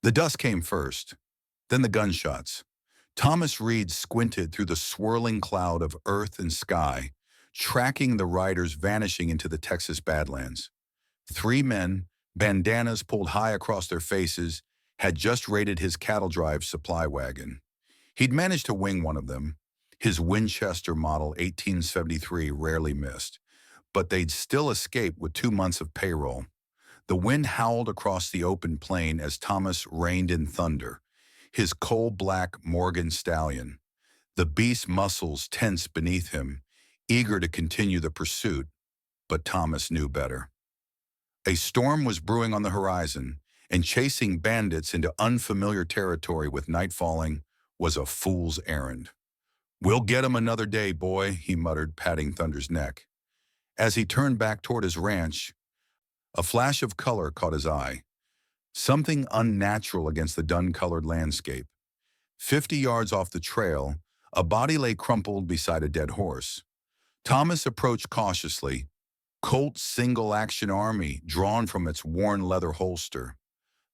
The dust came first, then the gunshots. Thomas Reed squinted through the swirling cloud of earth and sky, tracking the riders vanishing into the Texas Badlands. Three men, bandanas pulled high across their faces, had just raided his cattle drive supply wagon. He'd managed to wing one of them. His Winchester Model 1873 rarely missed, but they'd still escaped with 2 months of payroll. The wind howled across the open plain as Thomas reined in thunder, his coal-black Morgan stallion. The beast's muscles tense beneath him, eager to continue the pursuit, but Thomas knew better. A storm was brewing on the horizon, and chasing bandits into unfamiliar territory with night falling was a fool's errand. "We'll get 'em another day, boy," he muttered, patting Thunder's neck. As he turned back toward his ranch, a flash of color caught his eye, something unnatural against the dun-colored landscape. 50 yards off the trail, a body lay crumpled beside a dead horse. Thomas approached cautiously, Colt's single-action army drawn from its worn leather holster.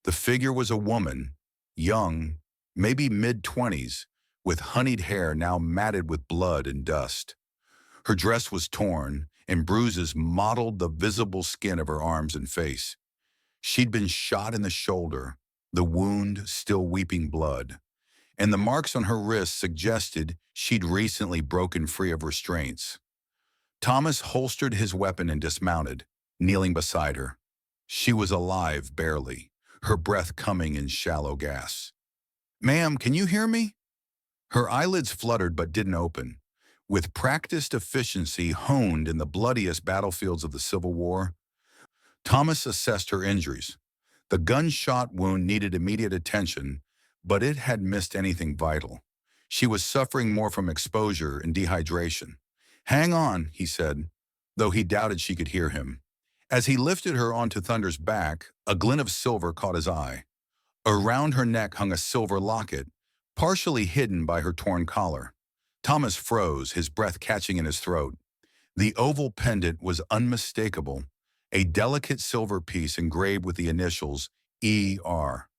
The figure was a woman, young, maybe mid-20s, with honeyed hair now matted with blood and dust. Her dress was torn, and bruises mottled the visible skin of her arms and face. She'd been shot in the shoulder, the wound still weeping blood, and the marks on her wrists suggested she'd recently broken free of restraints. Thomas holstered his weapon and dismounted, kneeling beside her. She was alive barely, her breath coming in shallow gasps. "Ma'am, can you hear me?" Her eyelids fluttered but didn't open. With practiced efficiency honed in the bloodiest battlefields of the Civil War, Thomas assessed her injuries. The gunshot wound needed immediate attention, but it had missed anything vital. She was suffering more from exposure and dehydration. "Hang on," he said, though he doubted she could hear him. As he lifted her onto Thunder's back, a glint of silver caught his eye. Around her neck hung a silver locket, partially hidden by her torn collar. Thomas froze, his breath catching in his throat. The oval pendant was unmistakable, a delicate silver piece engraved with the initials E.R.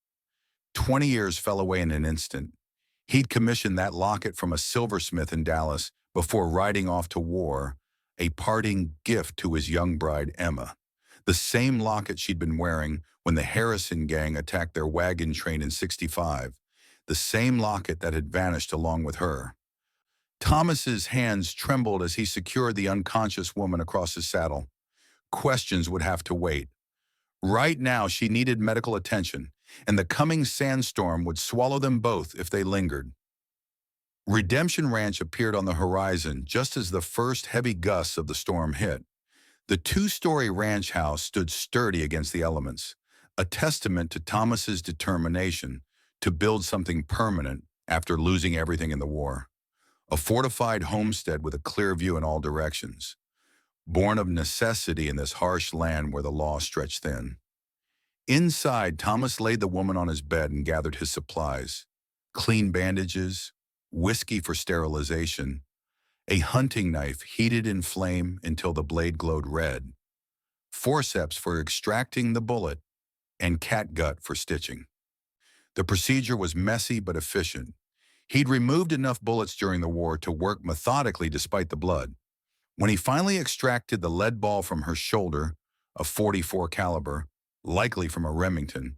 20 years fell away in an instant. He'd commissioned that locket from a silversmith in Dallas before riding off to war, a parting gift to his young bride, Emma. The same locket she'd been wearing when the Harrison gang attacked their wagon train in '65. The same locket that had vanished along with her. Thomas's hands trembled as he secured the unconscious woman across his saddle. Questions would have to wait. Right now, she needed medical attention, and the coming sandstorm would swallow them both if they lingered. Redemption Ranch appeared on the horizon just as the first heavy gusts of the storm hit. The two-story ranch house stood sturdy against the elements, a testament to Thomas's determination to build something permanent after losing everything in the war. A fortified homestead with a clear view in all directions, born of necessity in this harsh land where the law stretched thin. Inside, Thomas laid the woman on his bed and gathered his supplies: clean bandages, whiskey for sterilization, a hunting knife heated in flame until the blade glowed red, forceps for extracting the bullet, and catgut for stitching. The procedure was messy but efficient. He'd removed enough bullets during the war to work methodically despite the blood. When he finally extracted the lead ball from her shoulder, a .44 caliber, likely from a Remington,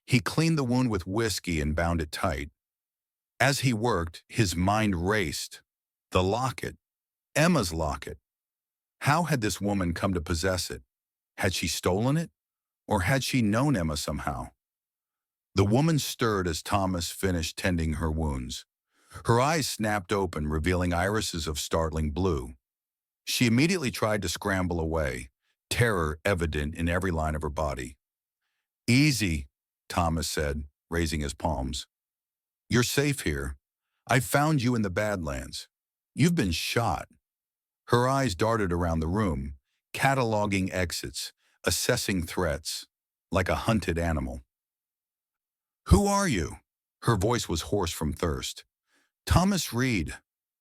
he cleaned the wound with whiskey and bound it tight. As he worked, his mind raced. The locket, Emma's locket. How had this woman come to possess it? Had she stolen it? Or had she known Emma somehow? The woman stirred as Thomas finished tending her wounds. Her eyes snapped open, revealing irises of startling blue. She immediately tried to scramble away, terror evident in every line of her body. "Easy," Thomas said, raising his palms. "You're safe here. I found you in the Badlands. You've been shot." Her eyes darted around the room, cataloging exits, assessing threats, like a hunted animal. "Who are you?" Her voice was hoarse from thirst. "Thomas Reed.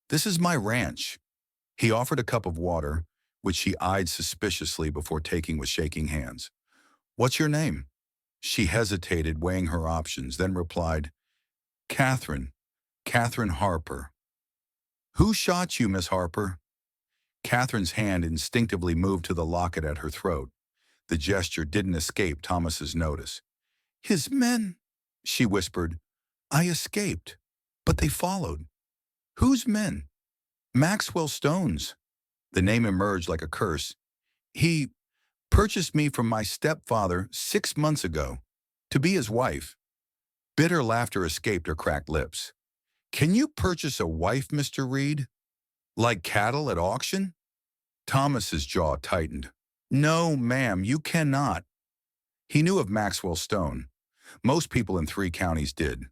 This is my ranch." He offered a cup of water, which she eyed suspiciously before taking with shaking hands. "What's your name?" She hesitated, weighing her options, then replied, Catherine, Catherine Harper. Who shot you, Miss Harper? Catherine's hand instinctively moved to the locket at her throat. The gesture didn't escape Thomas's notice. His men, she whispered. I escaped, but they followed. Whose men? Maxwell Stone's. The name emerged like a curse. He purchased me from my stepfather 6 months ago to be his wife. Bitter laughter escaped her cracked lips. Can you purchase a wife, Mr. Reed? Like cattle at auction? Thomas's jaw tightened. No, ma'am, you cannot. He knew of Maxwell Stone. Most people in 3 counties did.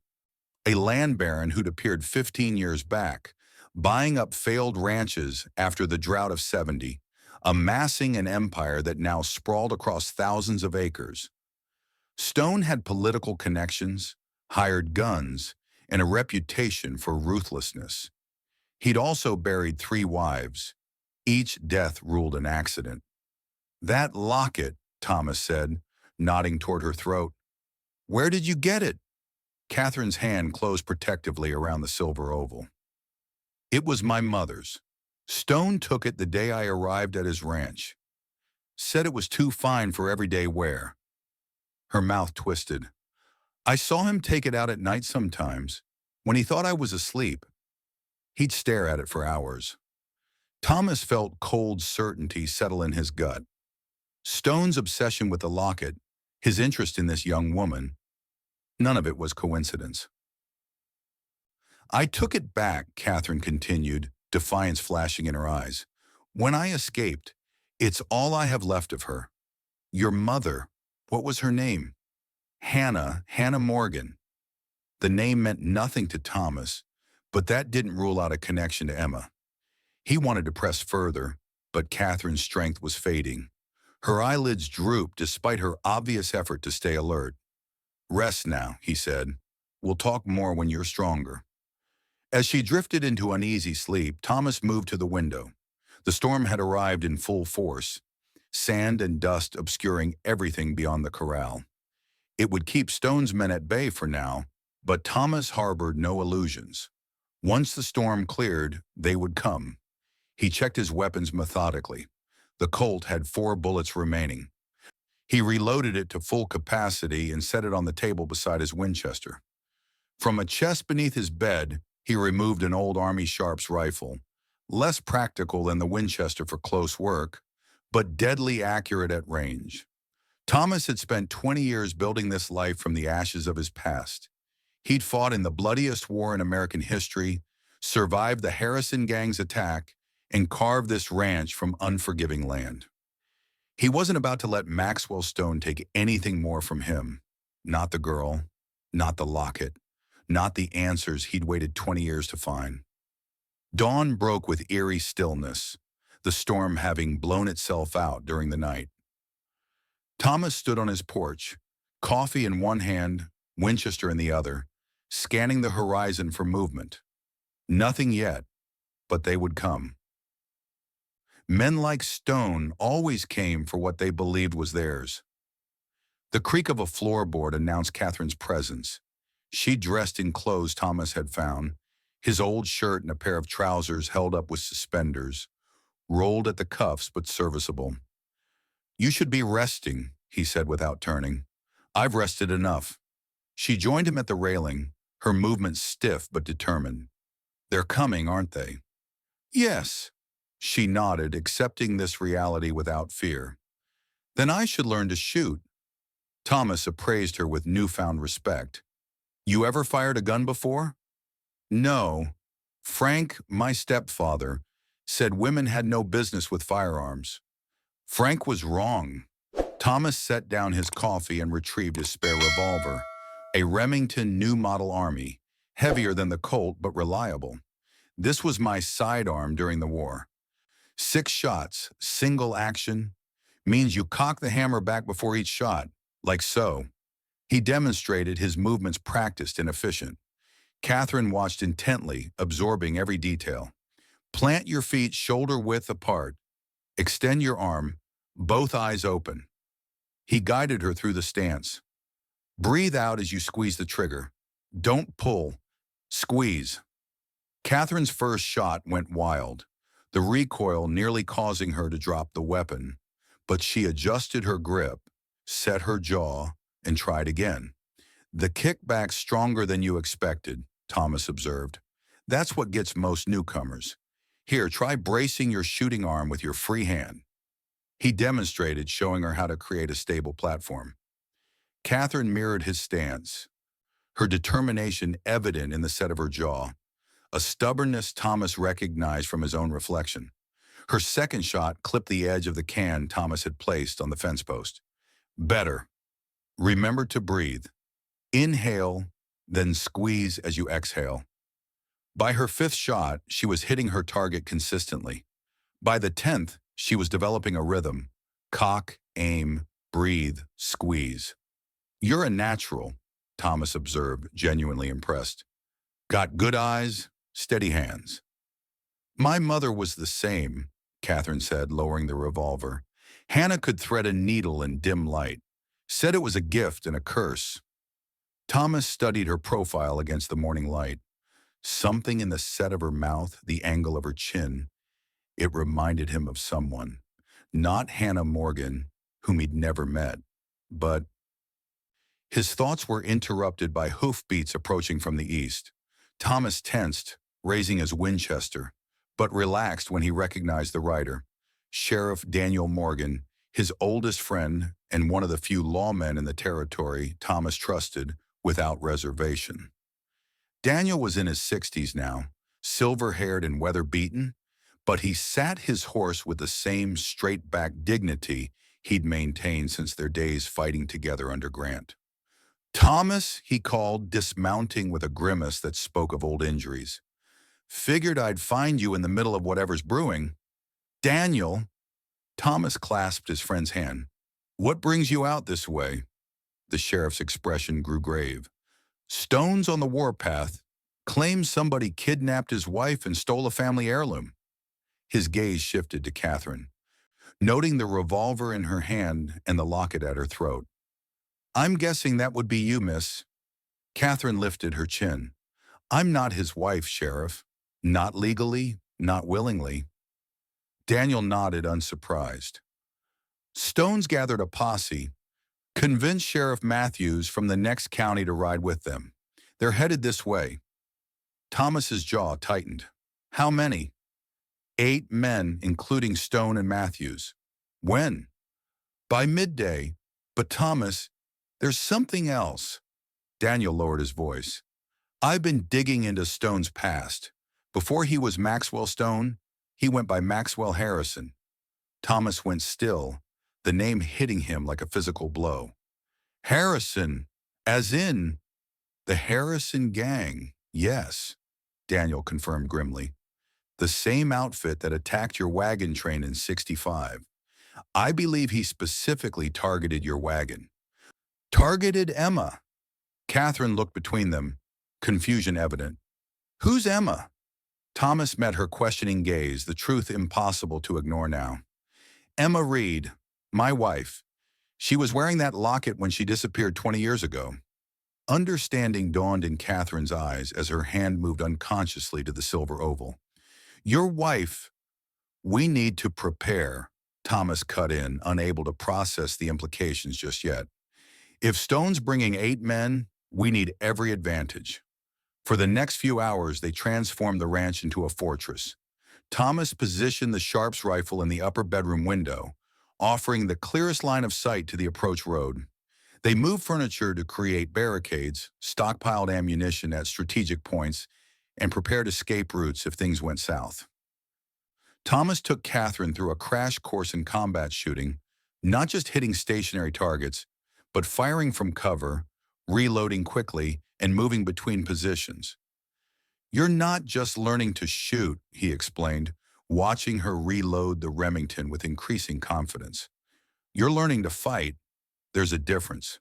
A land baron who'd appeared 15 years back, buying up failed ranches after the drought of '70, amassing an empire that now sprawled across thousands of acres. Stone had political connections, hired guns, and a reputation for ruthlessness. He'd also buried 3 wives. Each death ruled an accident. That locket, Thomas said, nodding toward her throat. Where did you get it? Catherine's hand closed protectively around the silver oval. It was my mother's. Stone took it the day I arrived at his ranch. Said it was too fine for everyday wear. Her mouth twisted. I saw him take it out at night sometimes, when he thought I was asleep. He'd stare at it for hours. Thomas felt cold certainty settle in his gut. Stone's obsession with the locket, his interest in this young woman, none of it was coincidence. I took it back, Catherine continued, defiance flashing in her eyes. When I escaped, it's all I have left of her. Your mother, what was her name? Hannah Morgan. The name meant nothing to Thomas, but that didn't rule out a connection to Emma. He wanted to press further, but Catherine's strength was fading. Her eyelids drooped despite her obvious effort to stay alert. Rest now, he said. We'll talk more when you're stronger. As she drifted into uneasy sleep, Thomas moved to the window. The storm had arrived in full force, sand and dust obscuring everything beyond the corral. It would keep Stone's men at bay for now, but Thomas harbored no illusions. Once the storm cleared, they would come. He checked his weapons methodically. The Colt had 4 bullets remaining. He reloaded it to full capacity and set it on the table beside his Winchester. From a chest beneath his bed, he removed an old Army Sharps rifle, less practical than the Winchester for close work, but deadly accurate at range. Thomas had spent 20 years building this life from the ashes of his past. He'd fought in the bloodiest war in American history, survived the Harrison Gang's attack, and carved this ranch from unforgiving land. He wasn't about to let Maxwell Stone take anything more from him. Not the girl, not the locket, not the answers he'd waited 20 years to find. Dawn broke with eerie stillness, the storm having blown itself out during the night. Thomas stood on his porch, coffee in one hand, Winchester in the other, scanning the horizon for movement. Nothing yet, but they would come. Men like Stone always came for what they believed was theirs. The creak of a floorboard announced Catherine's presence. She dressed in clothes Thomas had found, his old shirt and a pair of trousers held up with suspenders, rolled at the cuffs but serviceable. You should be resting, he said without turning. I've rested enough. She joined him at the railing, her movements stiff but determined. They're coming, aren't they? Yes. She nodded, accepting this reality without fear. Then I should learn to shoot. Thomas appraised her with newfound respect. You ever fired a gun before? No. Frank, my stepfather, said women had no business with firearms. Frank was wrong. Thomas set down his coffee and retrieved his spare revolver, a Remington New Model Army, heavier than the Colt but reliable. This was my sidearm during the war. 6 shots, single action, means you cock the hammer back before each shot, like so. He demonstrated his movements practiced and efficient. Catherine watched intently, absorbing every detail. Plant your feet shoulder-width apart. Extend your arm, both eyes open. He guided her through the stance. Breathe out as you squeeze the trigger. Don't pull. Squeeze. Catherine's first shot went wild, the recoil nearly causing her to drop the weapon. But she adjusted her grip, set her jaw, and tried again. The kickback stronger than you expected, Thomas observed. That's what gets most newcomers. Here, try bracing your shooting arm with your free hand. He demonstrated, showing her how to create a stable platform. Catherine mirrored his stance, her determination evident in the set of her jaw, a stubbornness Thomas recognized from his own reflection. Her second shot clipped the edge of the can Thomas had placed on the fence post. Better. Remember to breathe. Inhale, then squeeze as you exhale. By her fifth shot, she was hitting her target consistently. By the 10th, she was developing a rhythm. Cock, aim, breathe, squeeze. You're a natural, Thomas observed, genuinely impressed. Got good eyes, steady hands. My mother was the same, Catherine said, lowering the revolver. Hannah could thread a needle in dim light. Said it was a gift and a curse. Thomas studied her profile against the morning light. Something in the set of her mouth, the angle of her chin. It reminded him of someone. Not Hannah Morgan, whom he'd never met, but... His thoughts were interrupted by hoofbeats approaching from the east. Thomas tensed, raising his Winchester, but relaxed when he recognized the rider. Sheriff Daniel Morgan, his oldest friend and one of the few lawmen in the territory Thomas trusted without reservation. Daniel was in his 60s now, silver-haired and weather-beaten, but he sat his horse with the same straight-back dignity he'd maintained since their days fighting together under Grant. Thomas, he called, dismounting with a grimace that spoke of old injuries. Figured I'd find you in the middle of whatever's brewing. Daniel, Thomas clasped his friend's hand. What brings you out this way? The sheriff's expression grew grave. Stone's on the warpath, claims somebody kidnapped his wife and stole a family heirloom. His gaze shifted to Catherine, noting the revolver in her hand and the locket at her throat. I'm guessing that would be you, miss. Catherine lifted her chin. I'm not his wife, Sheriff. Not legally, not willingly. Daniel nodded, unsurprised. Stone's gathered a posse, convinced Sheriff Matthews from the next county to ride with them. They're headed this way. Thomas's jaw tightened. How many? 8 men, including Stone and Matthews. When? By midday. But Thomas, there's something else. Daniel lowered his voice. I've been digging into Stone's past. Before he was Maxwell Stone, he went by Maxwell Harrison. Thomas went still, the name hitting him like a physical blow. Harrison, as in the Harrison gang, yes, Daniel confirmed grimly. The same outfit that attacked your wagon train in '65. I believe he specifically targeted your wagon. Targeted Emma. Catherine looked between them, confusion evident. Who's Emma? Thomas met her questioning gaze, the truth impossible to ignore now. Emma Reed, my wife. She was wearing that locket when she disappeared 20 years ago. Understanding dawned in Catherine's eyes as her hand moved unconsciously to the silver oval. Your wife. We need to prepare, Thomas cut in, unable to process the implications just yet. If Stone's bringing 8 men, we need every advantage. For the next few hours, they transformed the ranch into a fortress. Thomas positioned the Sharps rifle in the upper bedroom window, offering the clearest line of sight to the approach road. They moved furniture to create barricades, stockpiled ammunition at strategic points, and prepared escape routes if things went south. Thomas took Catherine through a crash course in combat shooting, not just hitting stationary targets, but firing from cover, reloading quickly, and moving between positions. You're not just learning to shoot, he explained, watching her reload the Remington with increasing confidence. You're learning to fight. There's a difference.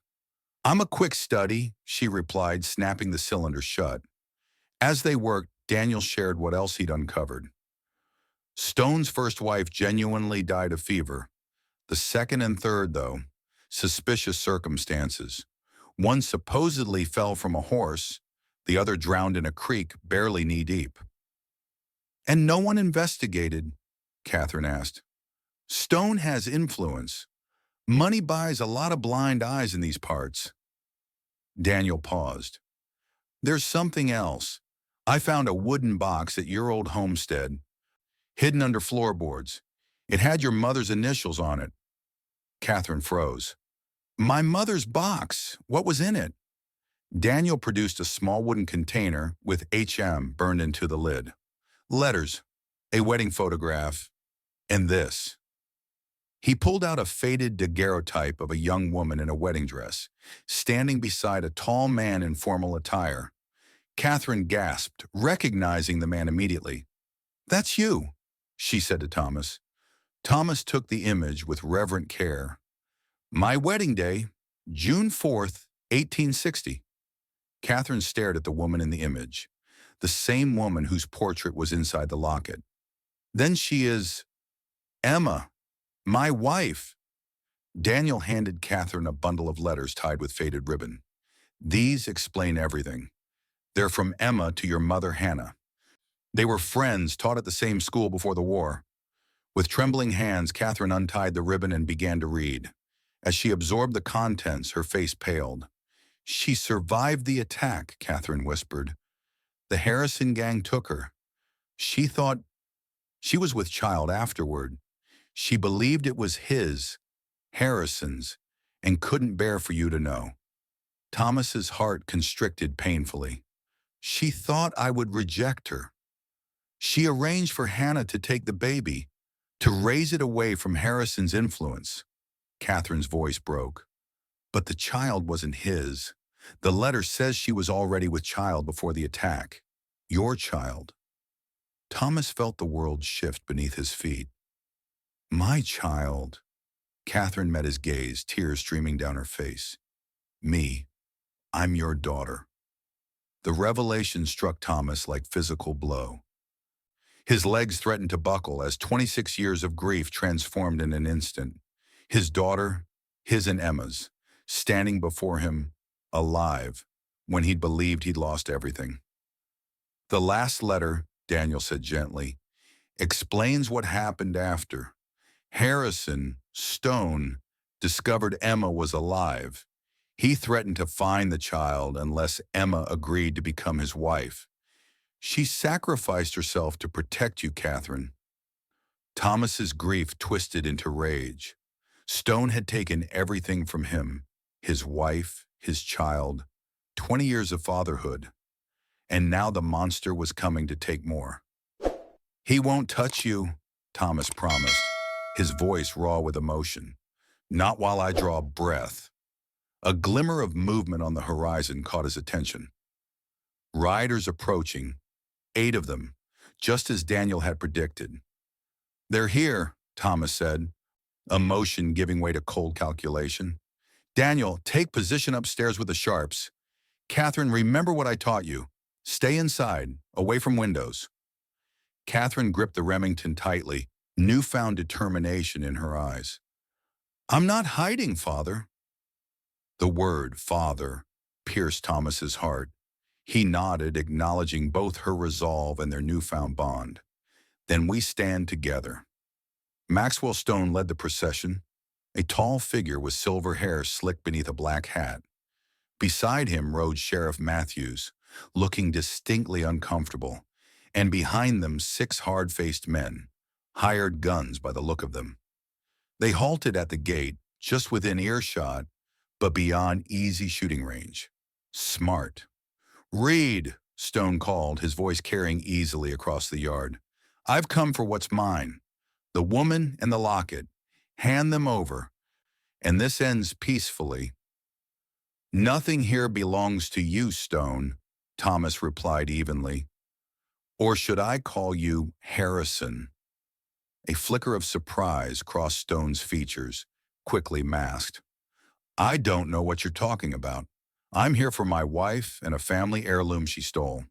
I'm a quick study, she replied, snapping the cylinder shut. As they worked, Daniel shared what else he'd uncovered. Stone's first wife genuinely died of fever. The second and third, though, suspicious circumstances. One supposedly fell from a horse, the other drowned in a creek barely knee-deep. And no one investigated, Catherine asked. Stone has influence. Money buys a lot of blind eyes in these parts. Daniel paused. There's something else. I found a wooden box at your old homestead, hidden under floorboards. It had your mother's initials on it. Catherine froze. My mother's box. What was in it? Daniel produced a small wooden container with HM burned into the lid. Letters, a wedding photograph, and this. He pulled out a faded daguerreotype of a young woman in a wedding dress, standing beside a tall man in formal attire. Catherine gasped, recognizing the man immediately. That's you, she said to Thomas. Thomas took the image with reverent care. My wedding day, June 4th, 1860. Catherine stared at the woman in the image, the same woman whose portrait was inside the locket. Then she is Emma, my wife. Daniel handed Catherine a bundle of letters tied with faded ribbon. These explain everything. They're from Emma to your mother, Hannah. They were friends, taught at the same school before the war. With trembling hands, Catherine untied the ribbon and began to read. As she absorbed the contents, her face paled. She survived the attack, Catherine whispered. The Harrison gang took her. She thought she was with child afterward. She believed it was his, Harrison's, and couldn't bear for you to know. Thomas's heart constricted painfully. She thought I would reject her. She arranged for Hannah to take the baby, to raise it away from Harrison's influence. Catherine's voice broke. But the child wasn't his. The letter says she was already with child before the attack. Your child. Thomas felt the world shift beneath his feet. My child. Catherine met his gaze, tears streaming down her face. Me. I'm your daughter. The revelation struck Thomas like physical blow. His legs threatened to buckle as 26 years of grief transformed in an instant. His daughter, his and Emma's, standing before him, alive, when he'd believed he'd lost everything. The last letter, Daniel said gently, explains what happened after. Harrison, Stone, discovered Emma was alive. He threatened to find the child unless Emma agreed to become his wife. She sacrificed herself to protect you, Catherine. Thomas's grief twisted into rage. Stone had taken everything from him, his wife, his child, 20 years of fatherhood, and now the monster was coming to take more. He won't touch you, Thomas promised, his voice raw with emotion. Not while I draw breath. A glimmer of movement on the horizon caught his attention. Riders approaching, 8 of them, just as Daniel had predicted. They're here, Thomas said, emotion giving way to cold calculation. Daniel, take position upstairs with the Sharps. Catherine, remember what I taught you. Stay inside, away from windows. Catherine gripped the Remington tightly, newfound determination in her eyes. I'm not hiding, Father. The word, Father, pierced Thomas's heart. He nodded, acknowledging both her resolve and their newfound bond. Then we stand together. Maxwell Stone led the procession, a tall figure with silver hair slicked beneath a black hat. Beside him rode Sheriff Matthews, looking distinctly uncomfortable, and behind them 6 hard-faced men, hired guns by the look of them. They halted at the gate, just within earshot, but beyond easy shooting range. Smart. Reed, Stone called, his voice carrying easily across the yard. I've come for what's mine. The woman and the locket. Hand them over. And this ends peacefully. Nothing here belongs to you, Stone, Thomas replied evenly. Or should I call you Harrison? A flicker of surprise crossed Stone's features, quickly masked. I don't know what you're talking about. I'm here for my wife and a family heirloom she stole.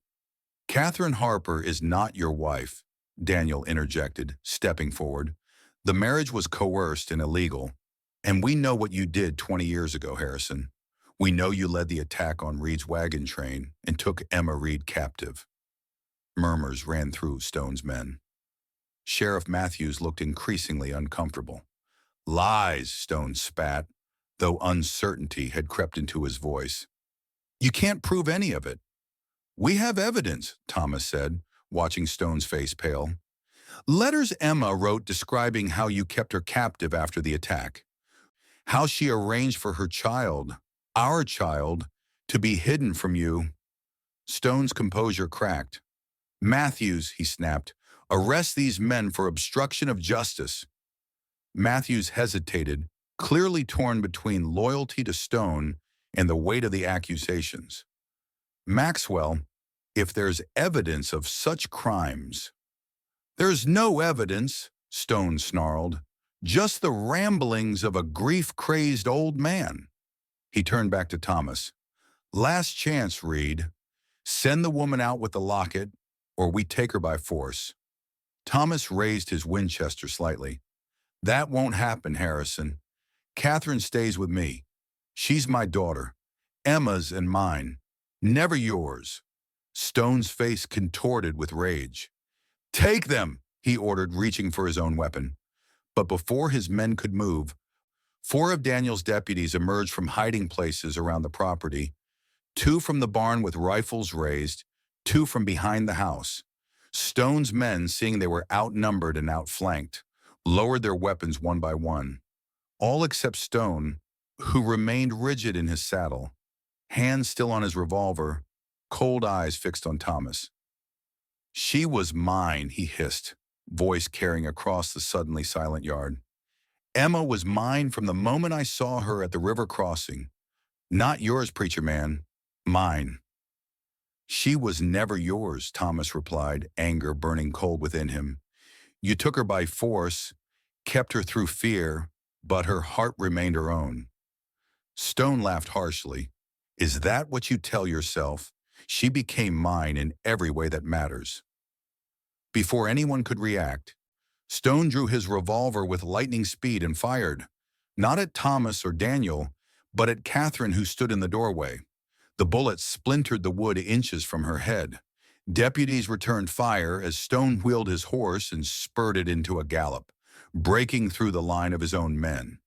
Catherine Harper is not your wife, Daniel interjected, stepping forward. The marriage was coerced and illegal, and we know what you did 20 years ago, Harrison. We know you led the attack on Reed's wagon train and took Emma Reed captive. Murmurs ran through Stone's men. Sheriff Matthews looked increasingly uncomfortable. Lies, Stone spat, though uncertainty had crept into his voice. You can't prove any of it. We have evidence, Thomas said, watching Stone's face pale. Letters Emma wrote describing how you kept her captive after the attack. How she arranged for her child, our child, to be hidden from you. Stone's composure cracked. Matthews, he snapped, arrest these men for obstruction of justice. Matthews hesitated, clearly torn between loyalty to Stone and the weight of the accusations. Maxwell, if there's evidence of such crimes. There's no evidence, Stone snarled, just the ramblings of a grief-crazed old man. He turned back to Thomas. Last chance, Reed. Send the woman out with the locket, or we take her by force. Thomas raised his Winchester slightly. That won't happen, Harrison. Catherine stays with me. She's my daughter. Emma's and mine. Never yours. Stone's face contorted with rage. Take them, he ordered, reaching for his own weapon. But before his men could move, 4 of Daniel's deputies emerged from hiding places around the property, 2 from the barn with rifles raised, 2 from behind the house. Stone's men, seeing they were outnumbered and outflanked, lowered their weapons one by one. All except Stone, who remained rigid in his saddle, hands still on his revolver, cold eyes fixed on Thomas. She was mine, he hissed, voice carrying across the suddenly silent yard. Emma was mine from the moment I saw her at the river crossing. Not yours, preacher man. Mine. She was never yours, Thomas replied, anger burning cold within him. You took her by force, kept her through fear, but her heart remained her own. Stone laughed harshly. Is that what you tell yourself? She became mine in every way that matters. Before anyone could react, Stone drew his revolver with lightning speed and fired, not at Thomas or Daniel, but at Catherine, who stood in the doorway. The bullet splintered the wood inches from her head. Deputies returned fire as Stone wheeled his horse and spurred it into a gallop, breaking through the line of his own men.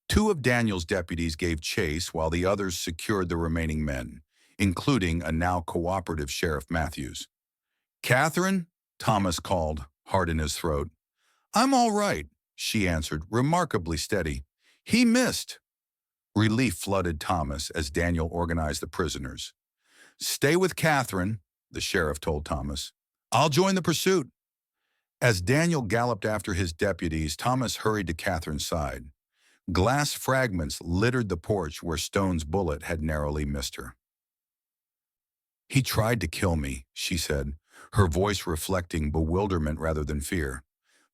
2 of Daniel's deputies gave chase while the others secured the remaining men, including a now cooperative Sheriff Matthews. Catherine? Thomas called, heart in his throat. I'm all right, she answered, remarkably steady. He missed. Relief flooded Thomas as Daniel organized the prisoners. Stay with Catherine, the sheriff told Thomas. I'll join the pursuit. As Daniel galloped after his deputies, Thomas hurried to Catherine's side. Glass fragments littered the porch where Stone's bullet had narrowly missed her. He tried to kill me, she said, her voice reflecting bewilderment rather than fear.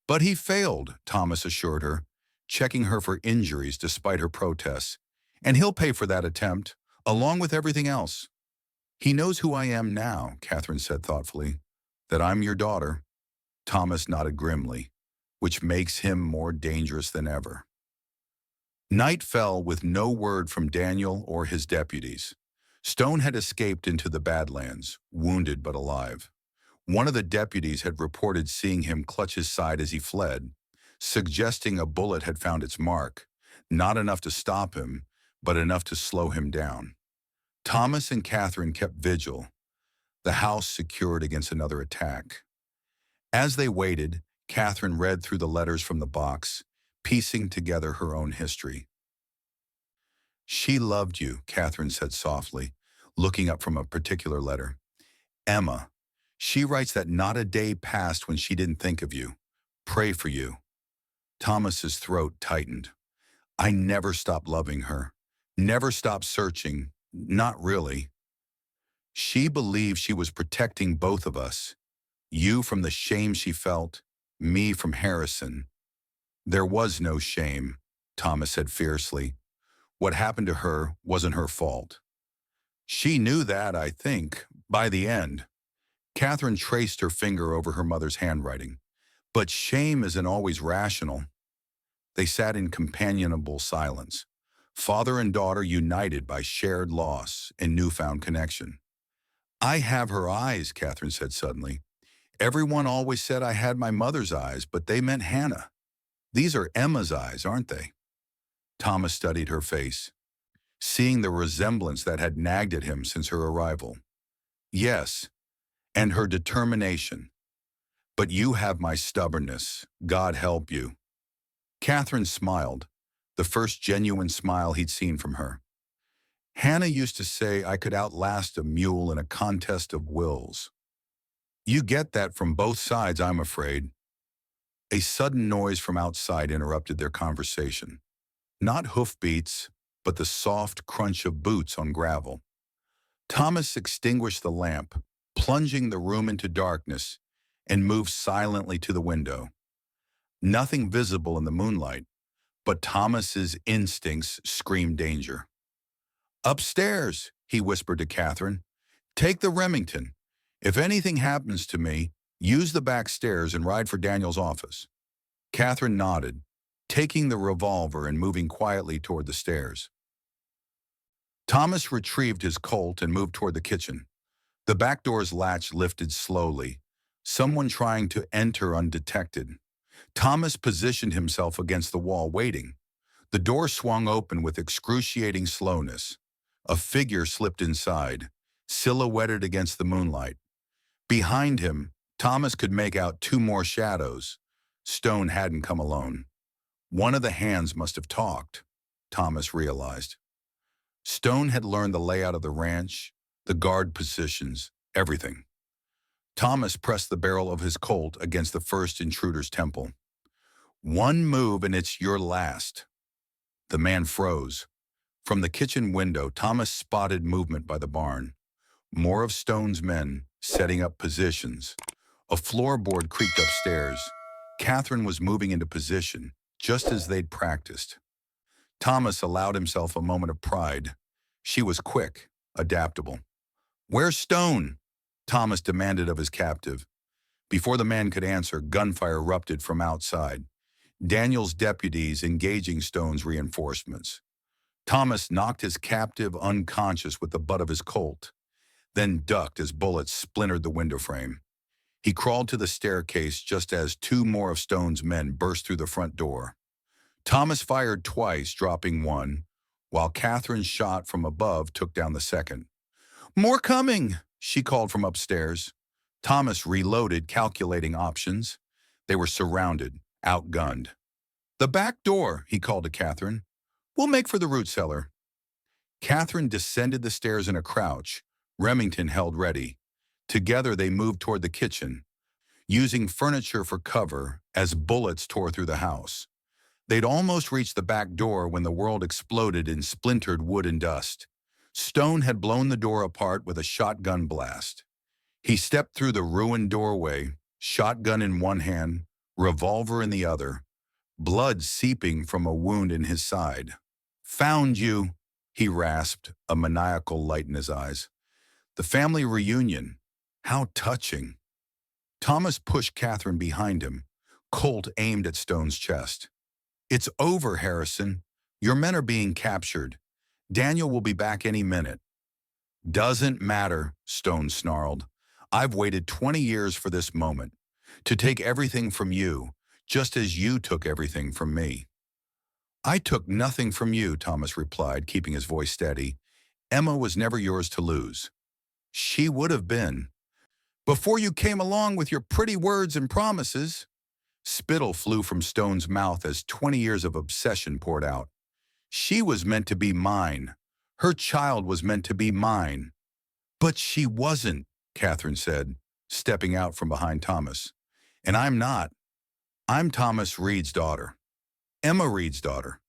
But he failed, Thomas assured her, checking her for injuries despite her protests. And he'll pay for that attempt, along with everything else. He knows who I am now, Catherine said thoughtfully. That I'm your daughter. Thomas nodded grimly, which makes him more dangerous than ever. Night fell with no word from Daniel or his deputies. Stone had escaped into the Badlands, wounded but alive. One of the deputies had reported seeing him clutch his side as he fled, suggesting a bullet had found its mark, not enough to stop him, but enough to slow him down. Thomas and Catherine kept vigil, the house secured against another attack. As they waited, Catherine read through the letters from the box, piecing together her own history. She loved you, Catherine said softly, looking up from a particular letter. Emma. She writes that not a day passed when she didn't think of you. Pray for you. Thomas's throat tightened. I never stopped loving her. Never stopped searching. Not really. She believed she was protecting both of us. You from the shame she felt, me from Harrison. There was no shame, Thomas said fiercely. What happened to her wasn't her fault. She knew that, I think, by the end. Catherine traced her finger over her mother's handwriting. But shame isn't always rational. They sat in companionable silence. father and daughter united by shared loss and newfound connection. I have her eyes, Catherine said suddenly. Everyone always said I had my mother's eyes, but they meant Hannah. These are Emma's eyes, aren't they? Thomas studied her face, seeing the resemblance that had nagged at him since her arrival. Yes, and her determination. But you have my stubbornness. God help you. Catherine smiled, the first genuine smile he'd seen from her. Hannah used to say I could outlast a mule in a contest of wills. You get that from both sides, I'm afraid. A sudden noise from outside interrupted their conversation. Not hoofbeats, but the soft crunch of boots on gravel. Thomas extinguished the lamp, plunging the room into darkness, and moved silently to the window. Nothing visible in the moonlight, but Thomas's instincts screamed danger. Upstairs, he whispered to Catherine. Take the Remington. If anything happens to me, use the back stairs and ride for Daniel's office. Catherine nodded, taking the revolver and moving quietly toward the stairs. Thomas retrieved his Colt and moved toward the kitchen. The back door's latch lifted slowly, someone trying to enter undetected. Thomas positioned himself against the wall, waiting. The door swung open with excruciating slowness. A figure slipped inside, silhouetted against the moonlight. Behind him, Thomas could make out two more shadows. Stone hadn't come alone. One of the hands must have talked, Thomas realized. Stone had learned the layout of the ranch, the guard positions, everything. Thomas pressed the barrel of his Colt against the first intruder's temple. One move and it's your last. The man froze. From the kitchen window, Thomas spotted movement by the barn. More of Stone's men setting up positions. A floorboard creaked upstairs. Catherine was moving into position, just as they'd practiced. Thomas allowed himself a moment of pride. She was quick, adaptable. "Where's Stone?" Thomas demanded of his captive. Before the man could answer, gunfire erupted from outside. Daniel's deputies engaging Stone's reinforcements. Thomas knocked his captive unconscious with the butt of his Colt, then ducked as bullets splintered the window frame. He crawled to the staircase just as two more of Stone's men burst through the front door. Thomas fired twice, dropping one, while Catherine's shot from above took down the second. "More coming," she called from upstairs. Thomas reloaded, calculating options. They were surrounded, outgunned. "The back door," he called to Catherine. "We'll make for the root cellar." Catherine descended the stairs in a crouch. Remington held ready. Together they moved toward the kitchen, using furniture for cover as bullets tore through the house. They'd almost reached the back door when the world exploded in splintered wood and dust. Stone had blown the door apart with a shotgun blast. He stepped through the ruined doorway, shotgun in one hand, revolver in the other, blood seeping from a wound in his side. "Found you," he rasped, a maniacal light in his eyes. The family reunion. How touching. Thomas pushed Catherine behind him, Colt aimed at Stone's chest. "It's over, Harrison. Your men are being captured. Daniel will be back any minute." "Doesn't matter," Stone snarled. "I've waited 20 years for this moment, to take everything from you, just as you took everything from me." "I took nothing from you," Thomas replied, keeping his voice steady. "Emma was never yours to lose." "She would have been. Before you came along with your pretty words and promises." Spittle flew from Stone's mouth as 20 years of obsession poured out. "She was meant to be mine. Her child was meant to be mine." "But she wasn't," Catherine said, stepping out from behind Thomas. "And I'm not. I'm Thomas Reed's daughter. Emma Reed's daughter."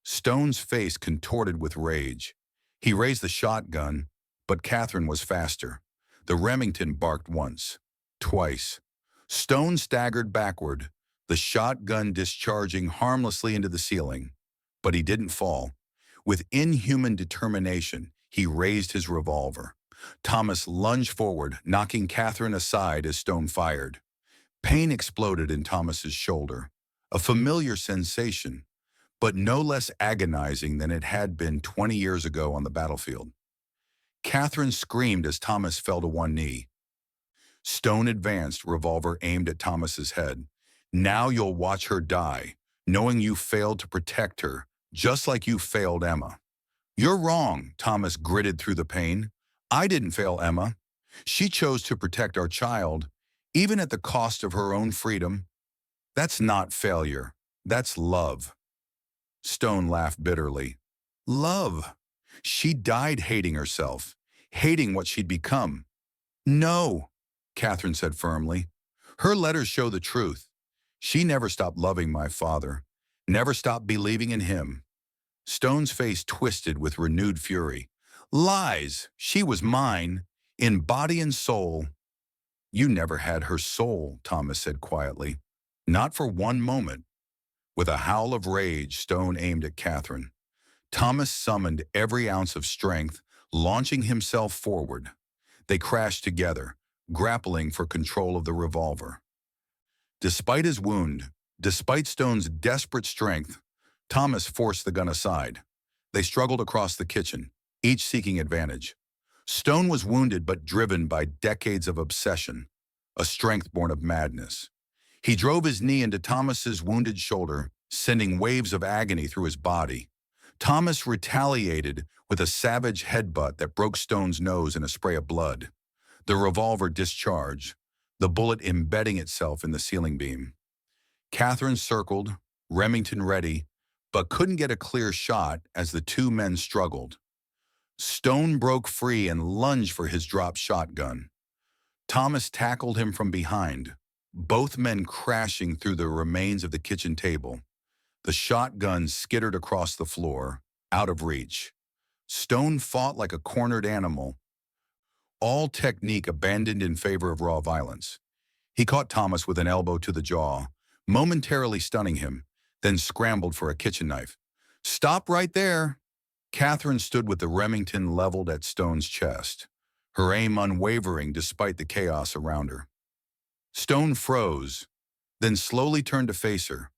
Stone's face contorted with rage. He raised the shotgun, but Catherine was faster. The Remington barked once, twice. Stone staggered backward, the shotgun discharging harmlessly into the ceiling. But he didn't fall. With inhuman determination, he raised his revolver. Thomas lunged forward, knocking Catherine aside as Stone fired. Pain exploded in Thomas's shoulder, a familiar sensation, but no less agonizing than it had been 20 years ago on the battlefield. Catherine screamed as Thomas fell to one knee. Stone advanced, revolver aimed at Thomas's head. Now you'll watch her die, knowing you failed to protect her, just like you failed Emma. You're wrong, Thomas gritted through the pain. I didn't fail Emma. She chose to protect our child, even at the cost of her own freedom. That's not failure. That's love. Stone laughed bitterly. Love. She died hating herself, hating what she'd become. No, Catherine said firmly. Her letters show the truth. She never stopped loving my father, never stopped believing in him. Stone's face twisted with renewed fury. Lies! She was mine, in body and soul. You never had her soul, Thomas said quietly. Not for one moment. With a howl of rage, Stone aimed at Catherine. Thomas summoned every ounce of strength, launching himself forward. They crashed together, grappling for control of the revolver. Despite his wound, despite Stone's desperate strength, Thomas forced the gun aside. They struggled across the kitchen, each seeking advantage. Stone was wounded but driven by decades of obsession, a strength born of madness. He drove his knee into Thomas's wounded shoulder, sending waves of agony through his body. Thomas retaliated with a savage headbutt that broke Stone's nose in a spray of blood. The revolver discharged, the bullet embedding itself in the ceiling beam. Catherine circled, Remington ready, but couldn't get a clear shot as the two men struggled. Stone broke free and lunged for his dropped shotgun. Thomas tackled him from behind, both men crashing through the remains of the kitchen table. The shotgun skittered across the floor, out of reach. Stone fought like a cornered animal, all technique abandoned in favor of raw violence. He caught Thomas with an elbow to the jaw, momentarily stunning him, then scrambled for a kitchen knife. Stop right there! Catherine stood with the Remington leveled at Stone's chest, her aim unwavering despite the chaos around her. Stone froze, then slowly turned to face her,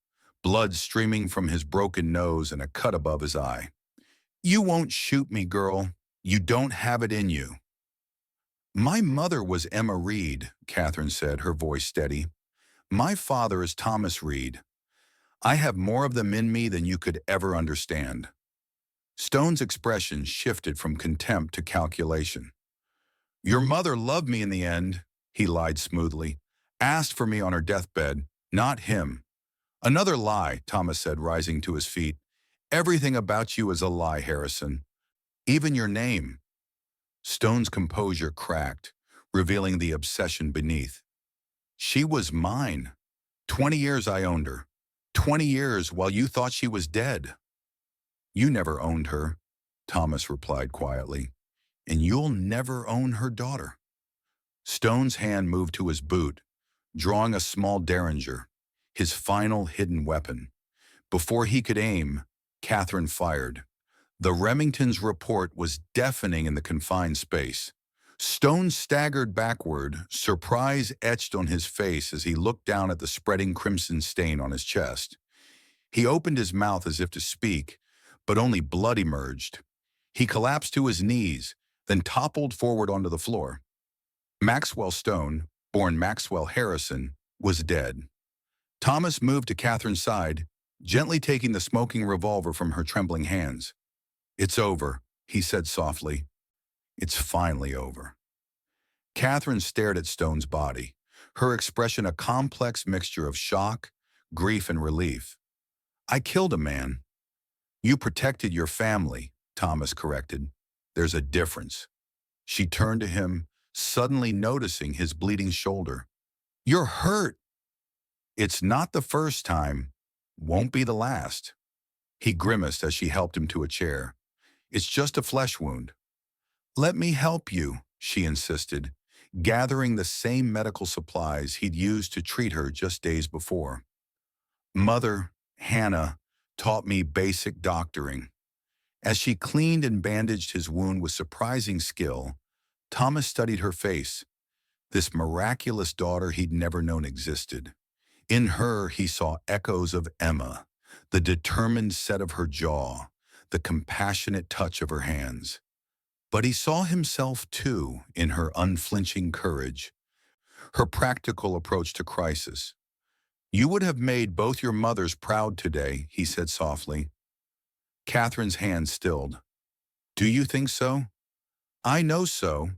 blood streaming from his broken nose and a cut above his eye. You won't shoot me, girl. You don't have it in you. My mother was Emma Reed, Catherine said, her voice steady. My father is Thomas Reed. I have more of them in me than you could ever understand. Stone's expression shifted from contempt to calculation. Your mother loved me in the end, he lied smoothly. Asked for me on her deathbed, not him. Another lie, Thomas said, rising to his feet. Everything about you is a lie, Harrison. Even your name. Stone's composure cracked, revealing the obsession beneath. She was mine. 20 years I owned her. 20 years while you thought she was dead. You never owned her, Thomas replied quietly, and you'll never own her daughter. Stone's hand moved to his boot, drawing a small derringer, his final hidden weapon. Before he could aim, Catherine fired. The Remington's report was deafening in the confined space. Stone staggered backward, surprise etched on his face as he looked down at the spreading crimson stain on his chest. He opened his mouth as if to speak, but only blood emerged. He collapsed to his knees, then toppled forward onto the floor. Maxwell Stone, born Maxwell Harrison, was dead. Thomas moved to Catherine's side, gently taking the smoking revolver from her trembling hands. It's over, he said softly. It's finally over. Catherine stared at Stone's body, her expression a complex mixture of shock, grief, and relief. I killed a man. You protected your family, Thomas corrected. There's a difference. She turned to him, suddenly noticing his bleeding shoulder. You're hurt. It's not the first time. Won't be the last. He grimaced as she helped him to a chair. It's just a flesh wound. Let me help you, she insisted, gathering the same medical supplies he'd used to treat her just days before. Mother, Hannah, taught me basic doctoring. As she cleaned and bandaged his wound with surprising skill, Thomas studied her face, this miraculous daughter he'd never known existed. In her, he saw echoes of Emma, the determined set of her jaw, the compassionate touch of her hands. But he saw himself, too, in her unflinching courage, her practical approach to crisis. "You would have made both your mothers proud today," he said softly. Catherine's hand stilled. "Do you think so?" "I know so.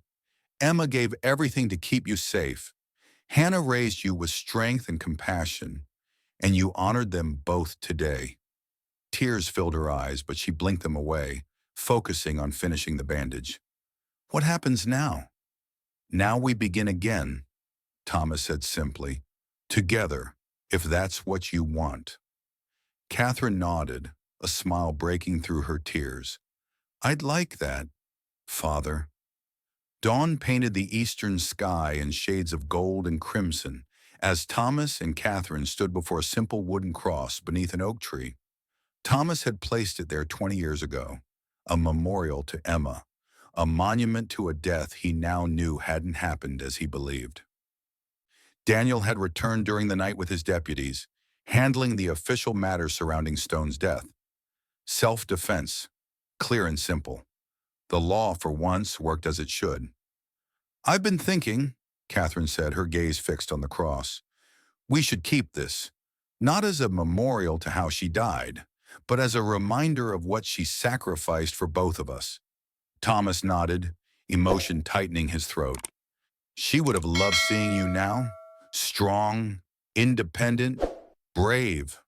Emma gave everything to keep you safe. Hannah raised you with strength and compassion, and you honored them both today." Tears filled her eyes, but she blinked them away, focusing on finishing the bandage. "What happens now?" "Now we begin again," Thomas said simply. "Together, if that's what you want." Catherine nodded, a smile breaking through her tears. "I'd like that, Father." Dawn painted the eastern sky in shades of gold and crimson as Thomas and Catherine stood before a simple wooden cross beneath an oak tree. Thomas had placed it there 20 years ago, a memorial to Emma, a monument to a death he now knew hadn't happened as he believed. Daniel had returned during the night with his deputies, handling the official matters surrounding Stone's death. Self-defense, clear and simple. The law, for once, worked as it should. "I've been thinking," Catherine said, her gaze fixed on the cross, "we should keep this, not as a memorial to how she died, but as a reminder of what she sacrificed for both of us." Thomas nodded, emotion tightening his throat. "She would have loved seeing you now, strong, independent, brave."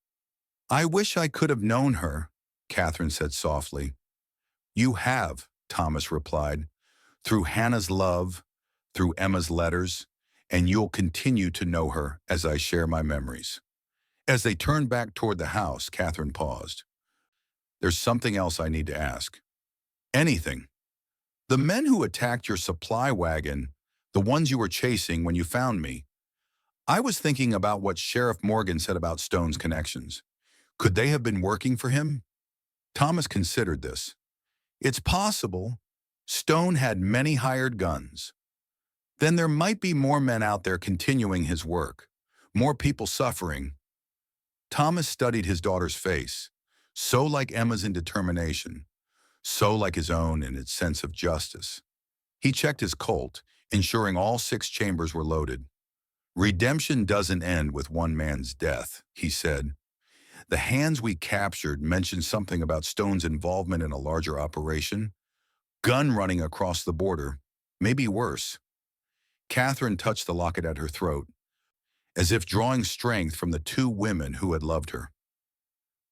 "I wish I could have known her," Catherine said softly. "You have," Thomas replied, "through Hannah's love, through Emma's letters, and you'll continue to know her as I share my memories." As they turned back toward the house, Catherine paused. "There's something else I need to ask." "Anything." "The men who attacked your supply wagon, the ones you were chasing when you found me, I was thinking about what Sheriff Morgan said about Stone's connections. Could they have been working for him?" Thomas considered this. "It's possible. Stone had many hired guns. Then there might be more men out there continuing his work, more people suffering." Thomas studied his daughter's face, so like Emma's in determination, so like his own in its sense of justice. He checked his Colt, ensuring all 6 chambers were loaded. "Redemption doesn't end with one man's death," he said. "The hands we captured mentioned something about Stone's involvement in a larger operation. Gun running across the border, maybe worse." Catherine touched the locket at her throat, as if drawing strength from the 2 women who had loved her.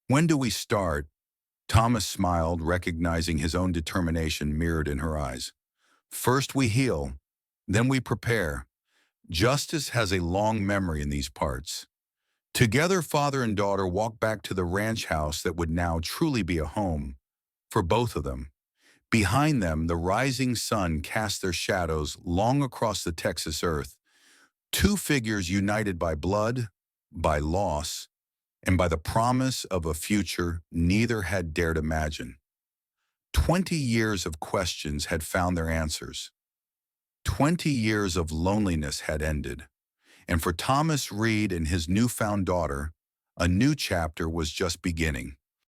"When do we start?" Thomas smiled, recognizing his own determination mirrored in her eyes. "First we heal, then we prepare. Justice has a long memory in these parts." Together, father and daughter walked back to the ranch house that would now truly be a home for both of them. Behind them, the rising sun cast their shadows long across the Texas earth, 2 figures united by blood, by loss, and by the promise of a future neither had dared imagine. 20 years of questions had found their answers. 20 years of loneliness had ended. And for Thomas Reed and his newfound daughter, a new chapter was just beginning.